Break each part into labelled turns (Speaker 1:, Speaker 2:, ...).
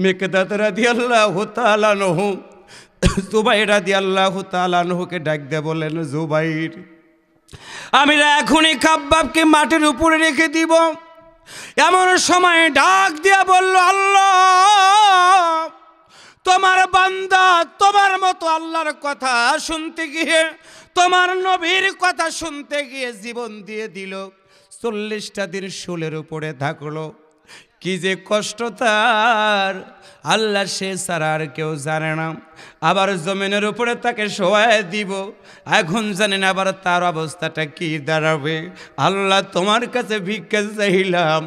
Speaker 1: মিকদাদ রাদিয়াল্লাহু তাআলা আনহু জুবাইর রাদিয়াল্লাহু তাআলা আনহুকে ডাক দিয়ে বললেন, জুবাইর, আমি এখনই খাব্বাবকে মাটির উপরে রেখে দিব। এমন সময় ডাক দিয়া বলল, আল্লাহ, তোমার বান্দা তোমার মতো আল্লাহর কথা শুনতে গিয়ে, তোমার নবীর কথা শুনতে গিয়ে জীবন দিয়ে দিল। 40টা দিন শুলের উপরে থাকলো। কি যে কষ্ট তার, আল্লাহ সে ছাড়া আর কেউ জানে না। আবার জমিনের উপরে তাকে শোয়ায় দিব, এখন জানেন আবার তার অবস্থাটা কি দাঁড়াবে। আল্লাহ, তোমার কাছে ভিক্ষা চাইলাম,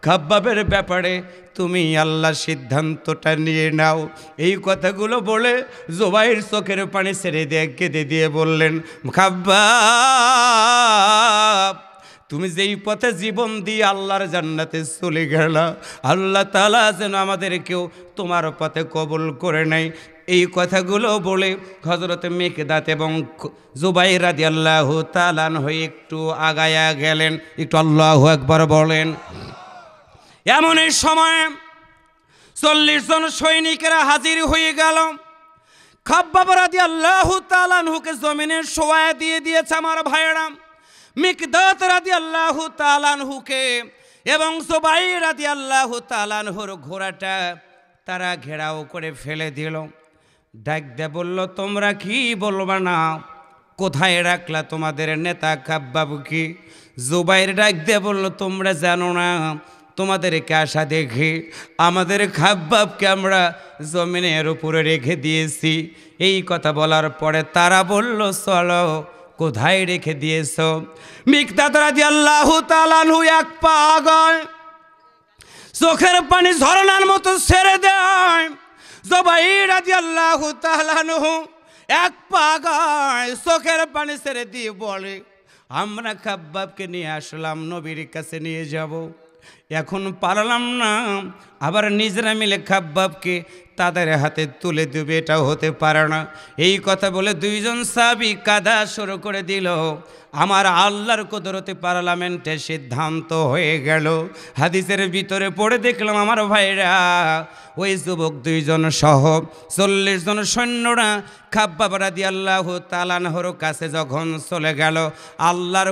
Speaker 1: খাব্বাবের ব্যাপারে তুমি আল্লাহ সিদ্ধান্তটা নিয়ে নাও। এই কথাগুলো বলে জুবাইর চোখের পানি ছেড়ে দিয়ে কেঁদে দিয়ে বললেন, খাব্বাব, তুমি যেই পথে জীবন দিয়ে আল্লাহর জান্নাতে চলে গেলা, আল্লাহ তাআলা যেন আমাদেরকেও তোমার পথে কবুল করে নেয়। এই কথাগুলো বলে হযরত মিকদাদ এবং জুবাইর রাদিয়াল্লাহু তাআলা হয়ে একটু আগায়া গেলেন। একটু আল্লাহু আকবার বলেন। এমন এই সময় 40 জন সৈনিকেরা হাজির হয়ে গেল। খাব্বাব রাদিয়াল্লাহু তাআলা আনহুকে জমিনে শোয়ায় দিয়ে দিয়েছে আমার ভাইয়েরা। মিকদাদ রাদিয়াল্লাহু তাআলা আনহুকে এবং জুবাইর রাদিয়াল্লাহু তাআলা আনহুর ঘোড়াটা তারা ঘেরাও করে ফেলে দিল। ডাক দিয়ে বলল, তোমরা কি বলবা না? কোথায় রাখলা তোমাদের নেতা খাব্বাবকে? জুবাইর ডাক দিয়ে বলল, তোমরা জানো না, তোমাদেরকে আশা দেখে আমাদের খাব্বাবকে আমরা জমিনের উপরে রেখে দিয়েছি। এই কথা বলার পরে তারা বলল, চলো, কোথায় রেখে দিয়েছ? মিকদাদ রাদিয়াল্লাহু তাআলা আনহু এক পা আগায়, চোখের পানি ঝরনার মতো ছেড়ে দেয়। জুবাইর রাদিয়াল্লাহু তাআলা আনহু এক পা আগায়, চোখের পানি ছেড়ে দিয়ে বলে, আমরা খাব্বাবকে নিয়ে আসলাম, নবীর কাছে নিয়ে যাব, এখন পারলাম না, আবার নিজেরা মিলে খাব্বাবকে তাদের হাতে তুলে দেবে, এটাও হতে পারে না। এই কথা বলে 2 জন সাহাবী কাঁদা শুরু করে দিল। আমার আল্লাহর কুদরতে পার্লামেন্টে সিদ্ধান্ত হয়ে গেল। হাদিসের ভিতরে পড়ে দেখলাম আমার ভাইরা, ওই যুবক 2 জন সহ 40 জন সৈন্যরা খাব্বাব রাদিয়াল্লাহু তাআলা আনহুর কাছে যখন চলে গেল, আল্লাহর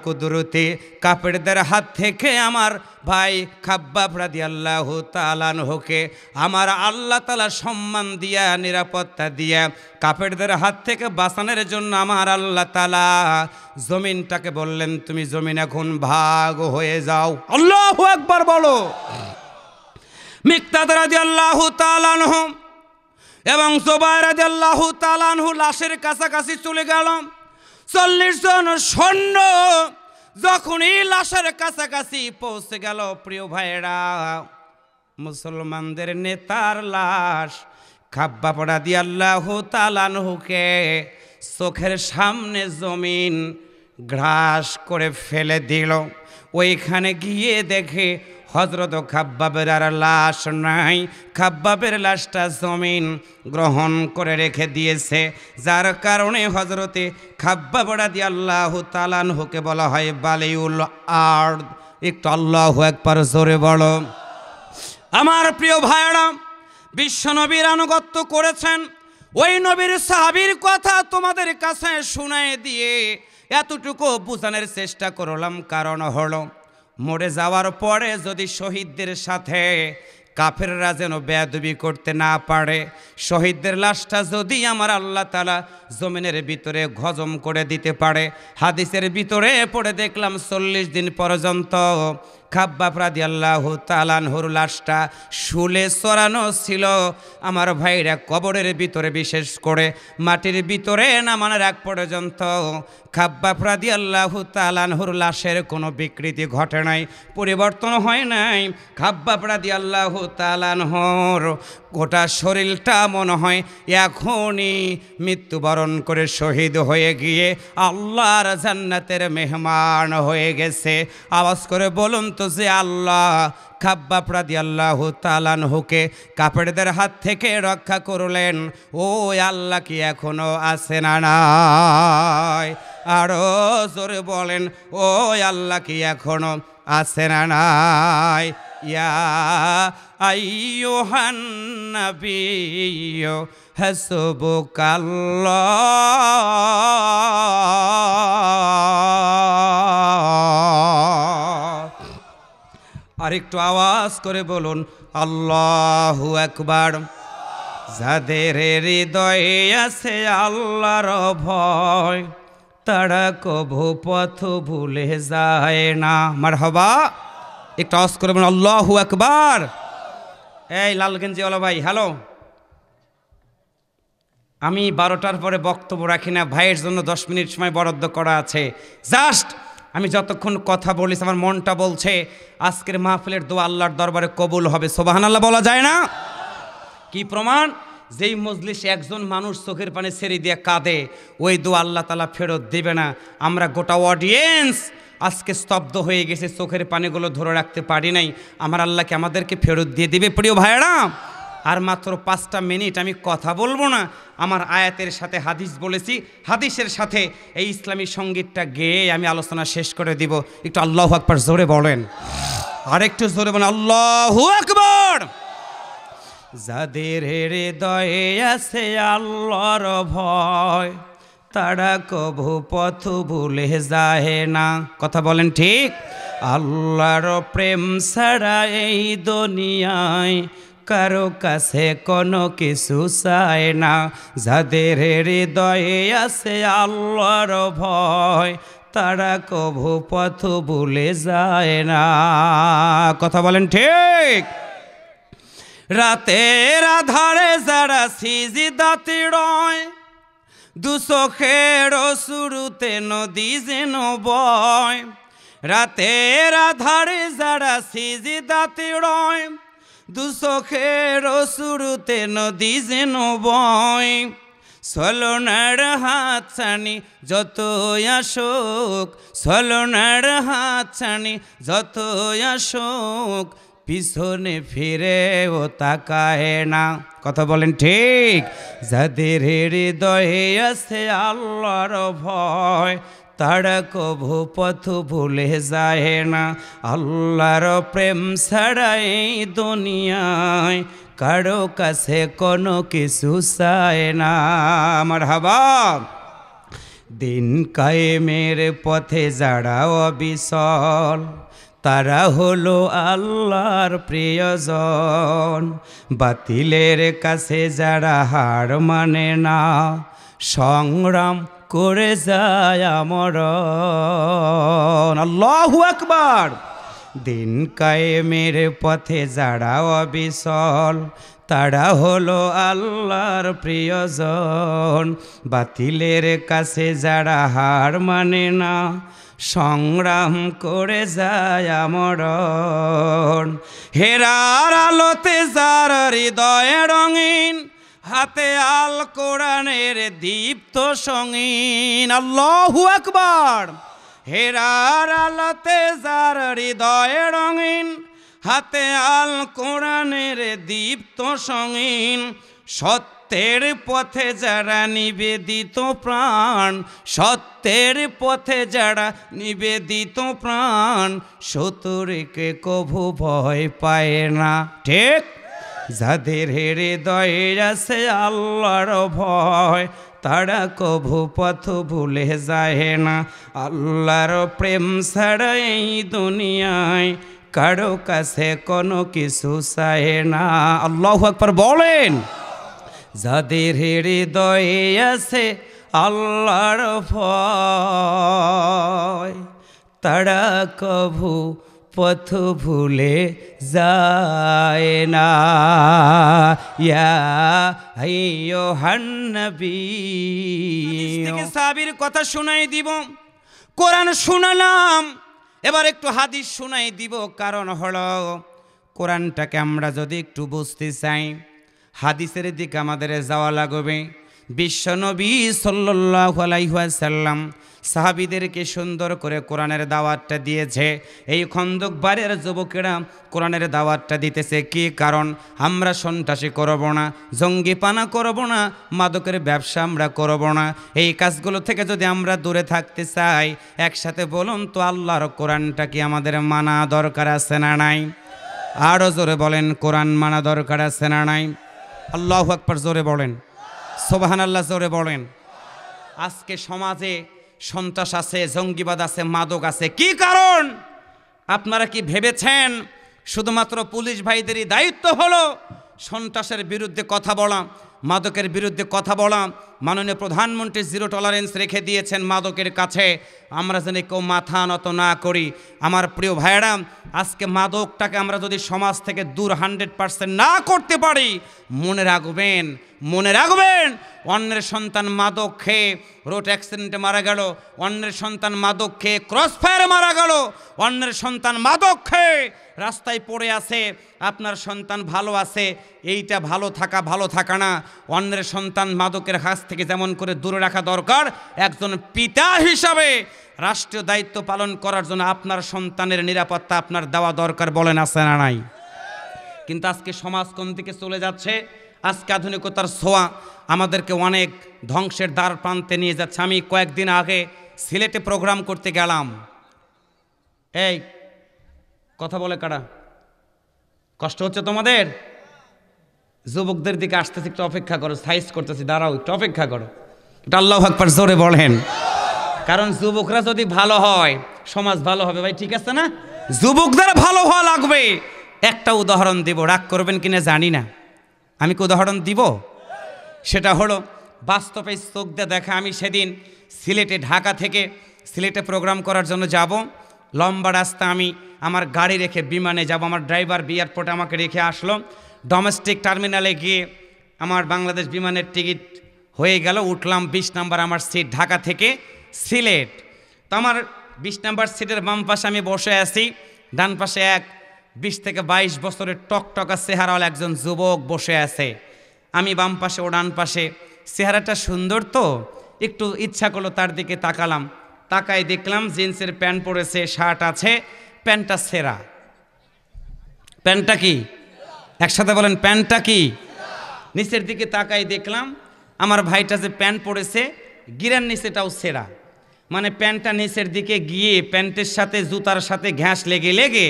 Speaker 1: কুদরতে কাফেরদের হাত থেকে আমার ভাই খাব্বাব রাদিয়াল্লাহু তাআলা আনহুকে আমার আল্লাহ তাআলা সম্মান দিয়া, নিরাপত্তা দিয়া কাফেরদের হাত থেকে বাঁচানোর জন্য আমার আল্লাহ তাআলা জমিনটাকে বললেন, তুমি জমিন এখন ভাগ হয়ে যাও। আল্লাহু আকবার বলো। মিকদাদ রাদিয়াল্লাহু তাআলা আনহু এবং জুবাইর রাদিয়াল্লাহু তাআলা আনহু লাশের কাছাকাছি চলে গেল। 40 জন সৈন্য যখন এই লাশের কাছাকাছি পৌঁছে গেল, প্রিয় ভাইরা, মুসলমানদের নেতার লাশ খাব্বাব রাদিয়াল্লাহু তাআলা আনহুকে চোখের সামনে জমিন গ্রাস করে ফেলে দিল। ওইখানে গিয়ে দেখে হযরত খাব্বাবের আর লাশ নাই, খাব্বাবের লাশটা জমিন গ্রহণ করে রেখে দিয়েছে, যার কারণে হযরতে খাব্বাব রাদিয়াল্লাহু তাআলা আনহুকে বলা হয় বালিউল আরদ। একটু আল্লাহু আকবার জোরে বলো। আমার প্রিয় ভাইরা, বিশ্ব নবীর আনুগত্য করেছেন, ওই নবীর সাহাবীর কথা তোমাদের কাছে শুনায় দিয়ে এতটুকু বোঝানোর চেষ্টা করলাম। কারণ হলো, মরে যাওয়ার পরে যদি শহীদদের সাথে কাফেররা যেন বেয়াদবি করতে না পারে, শহীদদের লাশটা যদি আমার আল্লাহ তাআলা জমিনের ভিতরে হজম করে দিতে পারে। হাদিসের ভিতরে পড়ে দেখলাম 40 দিন পর্যন্ত খাব্বাব রাদিয়াল্লাহু তাআলা আনহুর লাশটা শুলে চড়ানো ছিল। আমার ভাইরা, কবরের ভিতরে বিশেষ করে মাটির ভিতরে নামানোর আগ পর্যন্ত খাব্বাব রাদিয়াল্লাহু তাআলা আনহুর লাশের কোনো বিকৃতি ঘটে নাই, পরিবর্তন হয় নাই। খাব্বাব রাদিয়াল্লাহু তাআলা আনহুর গোটা শরীরটা মনে হয় এখনই মৃত্যুবরণ করে শহীদ হয়ে গিয়ে আল্লাহর জান্নাতের মেহমান হয়ে গেছে। আওয়াজ করে বলুন তো যে আল্লাহ খাব্বাব রাদিয়াল্লাহু তাআলা আনহুকে কাফেরদের হাত থেকে রক্ষা করলেন, ও আল্লাহ কি এখনো আছে না নাই? আরো জোরে বলেন, ও আল্লাহ কি এখনো আছে না নাই? ইয়া আইয়ুহান নাবিয়্যু হাসবুকাল্লাহ। আরেকটু আওয়াজ করে বলুন আল্লাহু আকবার। যাদের হৃদয়ে আছে আল্লাহর ভয়, তারা কভু পথ ভুলে যায় না। মারহাবা। একটু আওয়াজ করে বলুন আল্লাহু আকবার। এই লালগঞ্জিওয়ালা ভাই, হ্যালো। আমি 12টার পরে বক্তব্য রাখি না, ভাইয়ের জন্য 10 মিনিট সময় বরাদ্দ করা আছে। জাস্ট আমি যতক্ষণ কথা বলিস আমার মনটা বলছে আজকের মাহফিলের দোয়া আল্লাহর দরবারে কবুল হবে। সুবহানাল্লাহ বলা যায় না? কি প্রমাণ? যেই মজলিসে একজন মানুষ চোখের পানি ছেড়ে দিয়ে কাঁদে, ওই দোয়া আল্লাহ তাআলা ফেরত দিবে না। আমরা গোটা অডিয়েন্স আজকে স্তব্ধ হয়ে গেছে, চোখের পানিগুলো ধরে রাখতে পারি নাই। আমার আল্লাহকে আমাদেরকে ফেরত দিয়ে দিবে। প্রিয় ভাইয়েরা, আর মাত্র 5টা মিনিট আমি কথা বলবো না। আমার আয়াতের সাথে হাদিস বলেছি, হাদিসের সাথে এই ইসলামী সঙ্গীতটা গেয়ে আমি আলোচনা শেষ করে দিব। একটু আল্লাহু আকবার জোরে বলেন, আর একটু জোরে বলেন আল্লাহু আকবার। যাদের হৃদয়ে আছে আল্লাহর ভয়, তারা কভু পথ ভুলে যায় না। কথা বলেন ঠিক? আল্লাহর প্রেম ছাড়া এই দুনিয়ায় কারো কাছে কোনো কিছু চায় না। যাদের হৃদয়ে আছে আল্লাহর ভয়, তারা কভু পথ ভুলে যায় না। কথা বলেন ঠিক? রাতের আধারে যারা সিজদাতে রয়, দুচোখের শুরুতে নদী যেন বয়। রাতের আধারে যারা সিজদাতে রয়, দুচোখের শুরুতে নদী যেন বয়। ছলনার হাত ছানি যত আসুক, ছলনার হাত ছানি যত আসুক, পিছনে ফিরেও তাকায় না। কথা বলেন ঠিক? যাদের হৃদয়ে আছে আল্লাহর ভয়, তারা কভু পথ ভুলে যায় না। আল্লাহর প্রেম ছাড়া এই দুনিয়ায় কারো কাছে কোনো কিছু চায় না। মারহাবা। দিন কায়েমের পথে যারা অবিচল, তারা হলো আল্লাহর প্রিয়জন। বাতিলের কাছে যারা হার মানে না, সংগ্রাম করে যায় আমরণ। আল্লাহু আকবার। দিন কায়েমের পথে যারা অবিচল, তারা হলো আল্লাহর প্রিয়জন। বাতিলের কাছে যারা হার মানে না, সংগ্রাম করে যায় আমরণ। হেরার আলোতে যার হৃদয়ে রঙিন, হাতে আল কোরআনের দীপ্ত সঙ্গীন। আল্লাহু আকবার। হেরার আলোতে যার হৃদয়ে রঙিন, হাতে আল কোরআনের দীপ্ত সঙ্গীন। সত্যের পথে যারা নিবেদিত প্রাণ, সত্যের পথে যারা নিবেদিত প্রাণ, শত্রুকে কভু ভয় পায় না। ঠিক? যাদের হৃদয়ে আছে আল্লাহর ভয়, তারা কভু পথ ভুলে যায় না। আল্লাহর প্রেম ছাড়া এই দুনিয়ায় কারো কাছে কোনো কিছু চায় না। আল্লাহু আকবার বলেন। যাদের হৃদয়ে আছে আল্লাহর ভয়, তারা কভু পথ ভুলে যায় না। ইয়া আইয়ুহান নাবিয়্যু। সাহাবীর কথা শোনাই দিব, কোরআন শোনালাম, এবার একটু হাদিস শোনাই দিব। কারণ হলো কোরআনটাকে আমরা যদি একটু বুঝতে চাই, হাদিসের দিকে আমাদের যাওয়া লাগবে। বিশ্বনবী সাল্লাল্লাহু আলাইহি ওয়াসাল্লাম সাহাবীদেরকে সুন্দর করে কোরআনের দাওয়াতটা দিয়েছে। এই খন্দক বাড়ির যুবকেরা কোরআনের দাওয়াতটা দিতেছে কি কারণ? আমরা সন্ত্রাসী করব না, জঙ্গিপানা করব না, মাদকের ব্যবসা আমরা করব না। এই কাজগুলো থেকে যদি আমরা দূরে থাকতে চাই, একসাথে বলুন তো আল্লাহর কোরআনটা কি আমাদের মানা দরকার আছে না নাই? আরও জোরে বলেন, কোরআন মানা দরকার আছে না নাই? আল্লাহু আকবার জোরে বলেন, সুবহানাল্লাহ জোরে বলেন। আজকে সমাজে সন্ত্রাস আছে, জঙ্গিবাদ আছে, মাদক আছে, কি কারণ? আপনারা কি ভেবেছেন শুধুমাত্র পুলিশ ভাইদেরই দায়িত্ব হলো সন্ত্রাসের বিরুদ্ধে কথা বলা, মাদকের বিরুদ্ধে কথা বলা? মাননীয় প্রধানমন্ত্রী জিরো টলারেন্স রেখে দিয়েছেন মাদকের কাছে, আমরা যেন কেউ মাথা নত না করি। আমার প্রিয় ভাইয়েরা, আজকে মাদকটাকে আমরা যদি সমাজ থেকে দূর 100% না করতে পারি, মনে রাখবেন অন্যের সন্তান মাদক খেয়ে রোড অ্যাক্সিডেন্টে মারা গেল, অন্যের সন্তান মাদক খেয়ে ক্রস ফায়ারে মারা গেল, অন্যের সন্তান মাদক খেয়ে রাস্তায় পড়ে আছে, আপনার সন্তান ভালো আছে। এইটা ভালো থাকা না। অন্যের সন্তান মাদকের কাছ থেকে যেমন করে দূরে রাখা দরকার, একজন পিতা হিসাবে রাষ্ট্রীয় দায়িত্ব পালন করার জন্য আপনার সন্তানের নিরাপত্তা আপনার দেওয়া দরকার, বলেন আছে না নাই? কিন্তু আজকে সমাজ কোন দিকে চলে যাচ্ছে? আজকে আধুনিকতার ছোঁয়া আমাদেরকে অনেক ধ্বংসের দ্বার প্রান্তে নিয়ে যাচ্ছে। আমি কয়েকদিন আগে সিলেটে প্রোগ্রাম করতে গেলাম। এই কথা বলে কারা? কষ্ট হচ্ছে তোমাদের? যুবকদের দিকে আসতেছি, একটু অপেক্ষা করো, সাইজ করতেছি, দাঁড়াও একটু অপেক্ষা করো। এটা আল্লাহু আকবার জোরে বলেন। কারণ যুবকরা যদি ভালো হয় সমাজ ভালো হবে। ভাই ঠিক আছে না? যুবকদের ভালো হওয়া লাগবে। একটা উদাহরণ দিব, রাগ করবেন কিনা জানি না। আমি কি উদাহরণ দিব? সেটা হলো বাস্তবে চোখ দিয়ে দেখা। আমি সেদিন সিলেটে, ঢাকা থেকে সিলেটে প্রোগ্রাম করার জন্য যাব। লম্বা রাস্তা, আমি আমার গাড়ি রেখে বিমানে যাব। আমার ড্রাইভার এয়ারপোর্টে আমাকে রেখে আসলো। ডোমেস্টিক টার্মিনালে গিয়ে আমার বাংলাদেশ বিমানের টিকিট হয়ে গেল, উঠলাম 20 নাম্বার আমার সিট, ঢাকা থেকে সিলেট। তো আমার 20 নাম্বার সিটের বাম পাশে আমি বসে আছি, ডান পাশে এক 20 থেকে 22 বছরের টকটকা চেহারাওয়ালা একজন যুবক বসে আছে। আমি বাম পাশে, ও ডান পাশে। চেহারাটা সুন্দর তো একটু ইচ্ছা করলো তার দিকে তাকালাম। তাকায় দেখলাম জিন্সের প্যান্ট পরেছে, শার্ট আছে, প্যান্টটা ছেঁড়া। প্যান্টটা কি? একসাথে বলেন, প্যান্টটা কি? নিচের দিকে তাকাই দেখলাম আমার ভাইটা যে প্যান্ট পরেছে, গিরার নিচেটাও ছেঁড়া। মানে প্যান্টটা নিচের দিকে গিয়ে প্যান্টের সাথে জুতার সাথে ঘ্যাঁস লেগে লেগে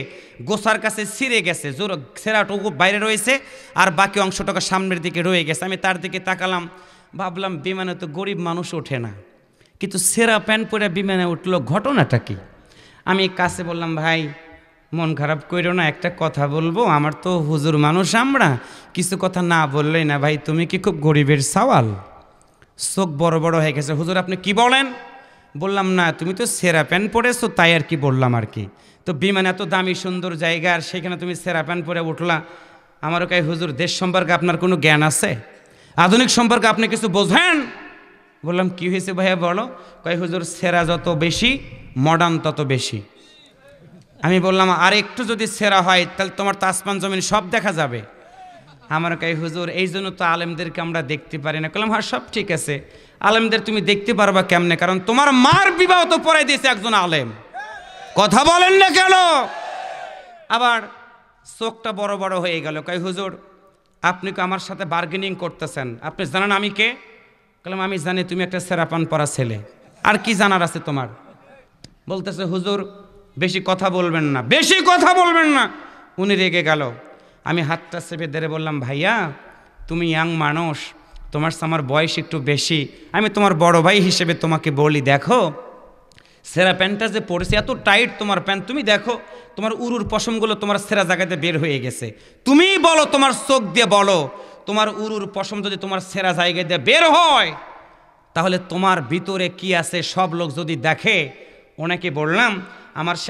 Speaker 1: গোছার কাছে ছিঁড়ে গেছে। জোর ছেঁড়াটুকু বাইরে রয়েছে আর বাকি অংশটাকে সামনের দিকে রয়ে গেছে। আমি তার দিকে তাকালাম, ভাবলাম বিমানে তো গরিব মানুষ ওঠে না, কিন্তু ছেঁড়া প্যান্ট পরে বিমানে উঠলো, ঘটনাটা কি? আমি কাছে বললাম, ভাই মন খারাপ কইরো না, একটা কথা বলবো, আমার তো হুজুর মানুষ, আমরা কিছু কথা না বললেই না। ভাই তুমি কি খুব গরিবের সওয়াল? চোখ বড় বড় হয়ে গেছে। হুজুর আপনি কি বলেন? বললাম না, তুমি তো সেরা প্যান্ট পরেছো তাই আর কি বললাম আর কি। তো বিমানে এত দামি সুন্দর জায়গা আর সেখানে তুমি সেরা প্যান্ট পরে উঠলা। আমারও কাই হুজুর দেশ সম্পর্কে আপনার কোনো জ্ঞান আছে? আধুনিক সম্পর্কে আপনি কিছু বোঝেন? বললাম কি হয়েছে ভাইয়া বলো। কয় হুজুর সেরা যত বেশি মডার্ন তত বেশি। আমি বললাম আর একটু যদি সেরা হয় তাহলে তোমার তো আসমান জমিন সব দেখা যাবে। আমার কাই হুজুর এই জন্য তো আলেমদেরকে আমরা দেখতে পারি না। বললাম হ্যাঁ সব ঠিক আছে, আলেমদের তুমি দেখতে পারবা কেমনে? কারণ তোমার মার বিবাহ তো পড়াই দিয়েছে একজন আলেম। কথা বলেন না কেন? আবার চোখটা বড় বড় হয়ে গেল। কয় হুজুর আপনি কি আমার সাথে বার্গেনিং করতেছেন? আপনি জানেন আমি কে? বললাম আমি জানি তুমি একটা সেরাপান পরা ছেলে, আর কি জানার আছে তোমার? বলতেছে হুজুর বেশি কথা বলবেন না, বেশি কথা বলবেন না। উনি রেগে গেল। আমি হাতটা চেপে ধরে বললাম ভাইয়া তুমি ইয়াং মানুষ, তোমার আমার বয়স একটু বেশি, আমি তোমার বড় ভাই হিসেবে তোমাকে বলি, দেখো সেরা প্যান্টটা যে পরেছে এত টাইট তোমার প্যান্ট, তুমি দেখো তোমার উরুর পশমগুলো তোমার সেরা জায়গাতে বের হয়ে গেছে। তুমিই বলো, তোমার চোখ দিয়ে বলো, তোমার উরুর পশম যদি তোমার সেরা জায়গায় দিয়ে বের হয় তাহলে তোমার ভিতরে কি আছে সব লোক যদি দেখে। ওনাকে বললাম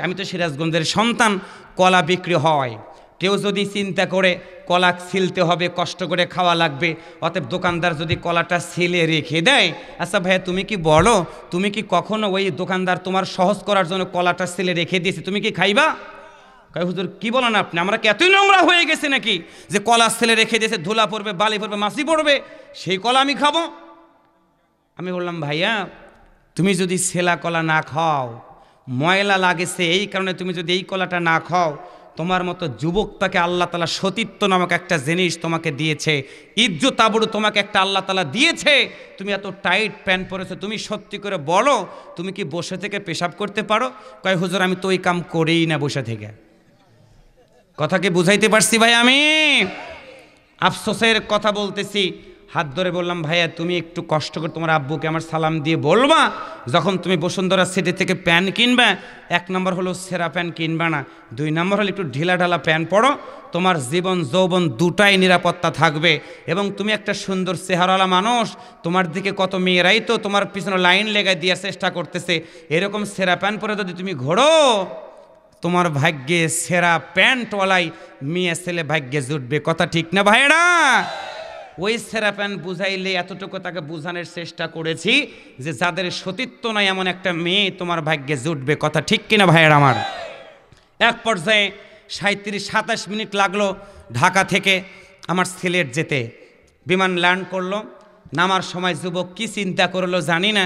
Speaker 1: আমি তো সিরাজগঞ্জের সন্তান, কলা বিক্রি হয়, কেউ যদি চিন্তা করে কলা ছিলতে হবে, কষ্ট করে খাওয়া লাগবে, অতএব দোকানদার যদি কলাটা ছিলে রেখে দেয়, আচ্ছা ভাইয়া তুমি কি বলো, তুমি কি কখনো ওই দোকানদার তোমার সহজ করার জন্য কলাটা ছিলে রেখে দিয়েছে, তুমি কি খাইবা? কয় হুজুর কি বলেন আপনি, আমরা কি এতই নোংরা হয়ে গেছে নাকি যে কলা ছেলে রেখে দিয়েছে, ধুলা পড়বে, বালি পড়বে, মাছি পড়বে, সেই কলা আমি খাবো? আমি বললাম ভাইয়া তুমি যদি ছেলা কলা না খাও, ময়লা লাগেছে এই কারণে তুমি যদি এই কলাটা না খাও, তোমার মতো যুবকটাকে আল্লাহ তাআলা সতীত্ব নামক একটা জিনিস তোমাকে দিয়েছে, ইজ্জত আবরু তোমাকে একটা আল্লাহ তাআলা দিয়েছে, তুমি এত টাইট প্যান্ট পরেছো, তুমি সত্যি করে বলো তুমি কি বসে থেকে পেশাব করতে পারো? কয় হুজুর আমি তো ওই কাম করেই না বসে থেকে। কথা কি বুঝাইতে পারছি ভাই? আমি আফসোসের কথা বলতেছি। হাত ধরে বললাম ভাইয়া তুমি একটু কষ্ট করে তোমার আব্বুকে আমার সালাম দিয়ে বলবা যখন তুমি বসুন্ধরা সিটি থেকে প্যান্ট কিনবে, 1 নম্বর হলো সেরা প্যান্ট কিনবে না, 2 নম্বর হলো একটু ঢিলা ঢালা প্যান্ট পরো, তোমার জীবন যৌবন দুটাই নিরাপত্তা থাকবে এবং তুমি একটা সুন্দর চেহারাওয়ালা মানুষ, তোমার দিকে কত মেয়েরাই তো তোমার পিছনে লাইন লেগায় দেওয়ার চেষ্টা করতেছে, এরকম সেরা প্যান্ট পরে যদি তুমি ঘোরো তোমার ভাগ্যে সেরা প্যান্টওয়ালাই মেয়ে ছেলে ভাগ্যে জুটবে। কথা ঠিক না ভাইয়েরা? ওই সেরা প্যান্ট বুঝাইলে এতটুকু তাকে বোঝানোর চেষ্টা করেছি যে যাদের সতীত্ব নাই এমন একটা মেয়ে তোমার ভাগ্যে জুটবে। কথা ঠিক কিনা ভাইয়েরা আমার? এক পর্যায়ে 37-27 মিনিট লাগলো ঢাকা থেকে আমার সিলেট যেতে। বিমান ল্যান্ড করলো, নামার সময় যুবক কি চিন্তা করলো জানি না,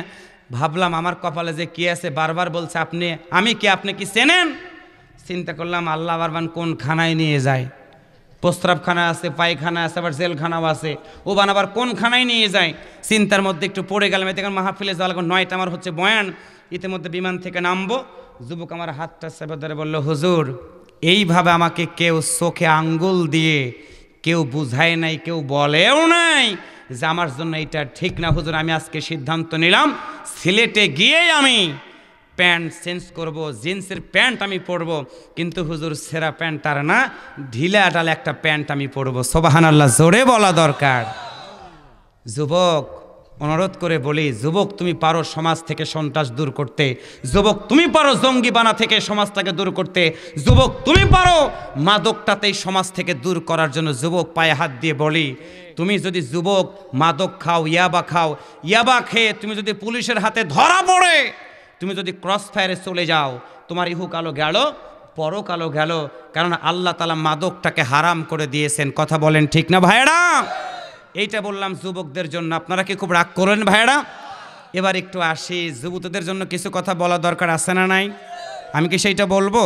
Speaker 1: ভাবলাম আমার কপালে যে কি আছে, বারবার বলছে আপনি, আমি কি, আপনি কি চেনেন? চিন্তা করলাম আল্লাহ বারবার কোন খানায় নিয়ে যায়, প্রস্রাবখানা আছে, পায়খানা আছে, আবার জেলখানাও আছে, ও বানাবার কোন খানায় নিয়ে যায়। চিন্তার মধ্যে একটু পড়ে গেলাম। এতে মাহফিলে যাওয়া লাগলো, 9টা আমার হচ্ছে বয়ান, ইতিমধ্যে বিমান থেকে নামবো। যুবক আমার হাতটা চেপে ধরে বলল হুজুর এইভাবে আমাকে কেউ চোখে আঙ্গুল দিয়ে কেউ বুঝায় নাই, কেউ বলেও নাই যে আমার জন্য এটা ঠিক না। হুজুর আমি আজকে সিদ্ধান্ত নিলাম সিলেটে গিয়েই আমি প্যান্ট চেঞ্জ করব, জিন্সের প্যান্ট আমি পরবো, কিন্তু হুজুর সেরা প্যান্ট আর না, ঢিলা ঢালা একটা প্যান্ট আমি পরবো। সুবহানাল্লাহ জোরে বলা দরকার। যুবক অনুরোধ করে বলি, যুবক তুমি পারো সমাজ থেকে সন্ত্রাস দূর করতে, যুবক তুমি পারো জঙ্গিবানা থেকে সমাজটাকে দূর করতে, যুবক তুমি পারো মাদকটাতেই সমাজ থেকে দূর করার জন্য। যুবক পায়ে হাত দিয়ে বলি, তুমি যদি যুবক মাদক খাও, ইয়াবা খাও, ইয়াবা খেয়ে তুমি যদি পুলিশের হাতে ধরা পড়ে, তুমি যদি ক্রস ফায়ারে চলে যাও, তোমার ইহুকালও গেল, পরকালও গেল, কারণ আল্লাহ তাআলা মাদকটাকে হারাম করে দিয়েছেন। কথা বলেন ঠিক না ভাইয়েরা? এইটা বললাম যুবকদের জন্য। আপনারা কি খুব রাগ করেন ভাইয়েরা? এবার একটু আসি, যুবকদের জন্য কিছু কথা বলা দরকার আছে না নাই? আমি কি সেইটা বলবো?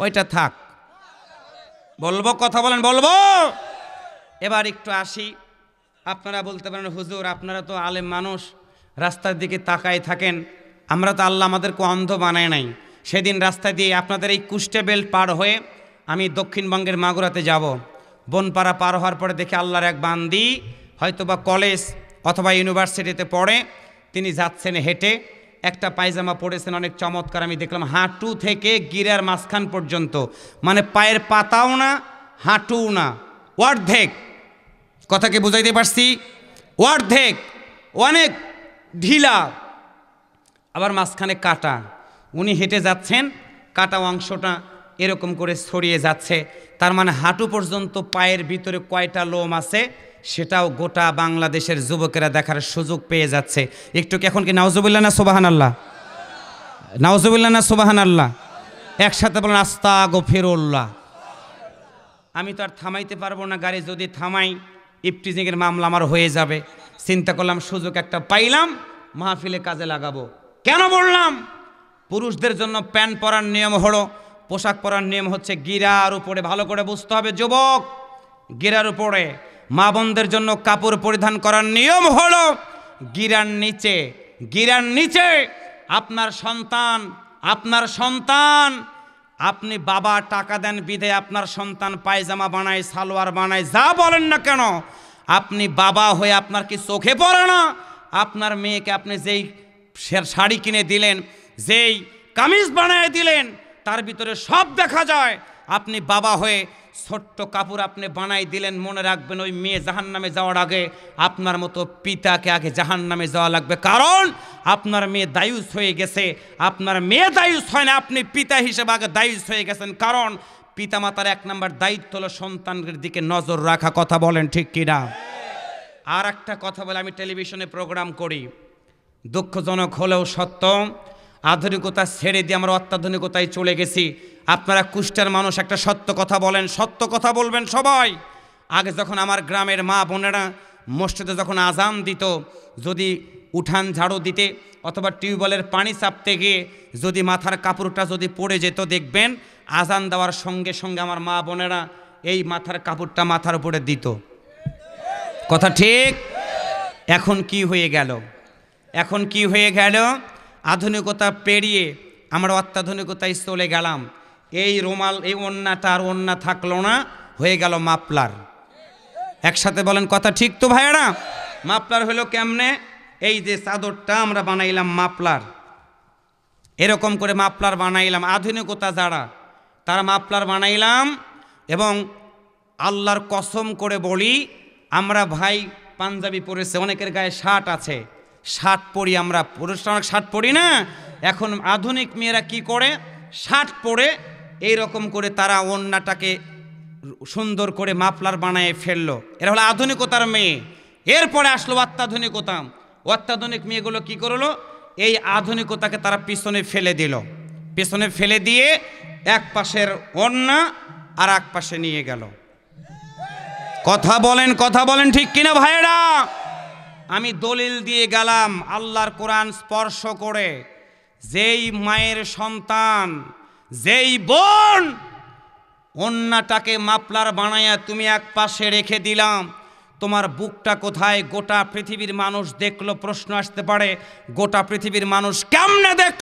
Speaker 1: ওইটা থাক, বলবো, কথা বলেন, বলবো। এবার একটু আসি, আপনারা বলতে পারেন হুজুর আপনারা তো আলেম মানুষ, রাস্তার দিকে তাকায় থাকেন, আমরা তো আল্লাহ আমাদেরকে অন্ধ বানায় নাই। সেদিন রাস্তা দিয়ে আপনাদের এই কুষ্টে বেল্ট পার হয়ে আমি দক্ষিণবঙ্গের মাগুরাতে যাব, বনপাড়া পার হওয়ার পরে দেখে আল্লাহর এক বান্দি হয়তোবা কলেজ অথবা ইউনিভার্সিটিতে পড়ে, তিনি যাচ্ছেন হেঁটে, একটা পায়জামা পরেছেন অনেক চমৎকার, আমি দেখলাম হাঁটু থেকে গিরার মাঝখান পর্যন্ত, মানে পায়ের পাতাও না হাঁটুও না, অর্ধেক। কথা কি বুঝাইতে পারছি? অর্ধেক, অনেক ঢিলা, আবার মাঝখানে কাটা। উনি হেঁটে যাচ্ছেন, কাটা অংশটা এরকম করে ছড়িয়ে যাচ্ছে, তার মানে হাঁটু পর্যন্ত পায়ের ভিতরে কয়টা লোম আছে সেটাও গোটা বাংলাদেশের যুবকেরা দেখার সুযোগ পেয়ে যাচ্ছে। একটু কি এখন কি নাউজুবিল্লাহ না সুবহানাল্লাহ? নাউজুবিল্লাহ না সুবহানাল্লাহ? একসাথে বলেন আস্তাগফিরুল্লাহ। আমি তো আর থামাইতে পারবো না, গাড়ি যদি থামাই ইফটিজিংয়ের মামলা আমার হয়ে যাবে। চিন্তা করলাম সুযোগ একটা পাইলাম, মাহফিলে কাজে লাগাবো। কেন বললাম? পুরুষদের জন্য প্যান্ট পরার নিয়ম হলো, পোশাক পরার নিয়ম হচ্ছে গিরার উপরে, ভালো করে বুঝতে হবে যুবক, গিরার উপরে। মা বোনদের জন্য কাপড় পরিধান করার নিয়ম হলো গিরার নিচে। গিরার নিচে আপনার সন্তান, আপনার সন্তান, আপনি বাবা টাকা দেন বিধে আপনার সন্তান পায়জামা বানায়, সালোয়ার বানায়, যা বলেন না কেন, আপনি বাবা হয়ে আপনার কি চোখে পড়ে না? আপনার মেয়েকে আপনি যেই শাড়ি কিনে দিলেন, যেই কামিজ বানায় দিলেন, তার ভিতরে সব দেখা যায়। আপনি বাবা হয়ে ছোট্ট কাপড় আপনি বানাই দিলেন, মনে রাখবেন ওই মেয়ে জাহান্নামে যাওয়ার আগে আপনার মতো পিতাকে আগে জাহান্নামে যাওয়া লাগবে, কারণ আপনার মেয়ে দায়ুস হয়ে গেছে। আপনার মেয়ে দায়ুস হয় না, আপনি পিতা হিসেবে আগে দায়ুস হয়ে গেছেন, কারণ পিতামাতার 1 নম্বর দায়িত্ব হলো সন্তানের দিকে নজর রাখা। কথা বলেন ঠিক কিনা? আর একটা কথা বলে, আমি টেলিভিশনে প্রোগ্রাম করি, দুঃখজনক হলেও সত্য, আধুনিকতা ছেড়ে দিয়ে আমরা অত্যাধুনিকতায় চলে গেছি। আপনারা কুষ্টের মানুষ, একটা সত্য কথা বলেন, সত্য কথা বলবেন সবাই। আগে যখন আমার গ্রামের মা বোনেরা মসজিদে যখন আজান দিত, যদি উঠান ঝাড়ু দিতে অথবা টিউবওয়েলের পানি চাপতে গিয়ে যদি মাথার কাপড়টা যদি পড়ে যেত, দেখবেন আজান দেওয়ার সঙ্গে সঙ্গে আমার মা বোনেরা এই মাথার কাপড়টা মাথার উপরে দিত। কথা ঠিক? এখন কি হয়ে গেল? এখন কি হয়ে গেল? আধুনিকতা পেরিয়ে আমরা অত্যাধুনিকতায় চলে গেলাম। এই রুমাল, এই ওন্নাটা আর ওন্না থাকলো না, হয়ে গেল মাফলার। একসাথে বলেন কথা ঠিক তো ভাইয়েরা? মাফলার হলো কেমনে? এই যে চাদরটা আমরা বানাইলাম মাফলার, এরকম করে মাফলার বানাইলাম। আধুনিকতা যারা, তারা মাফলার বানাইলাম। এবং আল্লাহর কসম করে বলি, আমরা ভাই পাঞ্জাবি পরেছে, অনেকের গায়ে শার্ট আছে, শার্ট পরি আমরা, পুরুষরা অনেক শার্ট পরি না। এখন আধুনিক মেয়েরা কি করে? শার্ট পরে এইরকম করে তারা ওন্নাটাকে সুন্দর করে মাফলার বানায় ফেললো। এরা হলো আধুনিকতার মেয়ে। এরপরে আসলো অত্যাধুনিকতা। অত্যাধুনিক মেয়েগুলো কি করলো? এই আধুনিকতাকে তারা পিছনে ফেলে দিল। পিছনে ফেলে দিয়ে এক পাশের ওন্না আর এক পাশে নিয়ে গেল। কথা বলেন, কথা বলেন ঠিক কিনা ভাইয়েরা? আমি দলিল দিয়ে গেলাম আল্লাহর কোরআন স্পর্শ করে, যেই মায়ের সন্তান, যেই বোন ওন্নাটাকে মাফলার বানায়া তুমি এক পাশে রেখে দিলাম, তোমার বুকটা কোথায়? গোটা পৃথিবীর মানুষ দেখলো। প্রশ্ন আসতে পারে, গোটা পৃথিবীর মানুষ কেমনে দেখ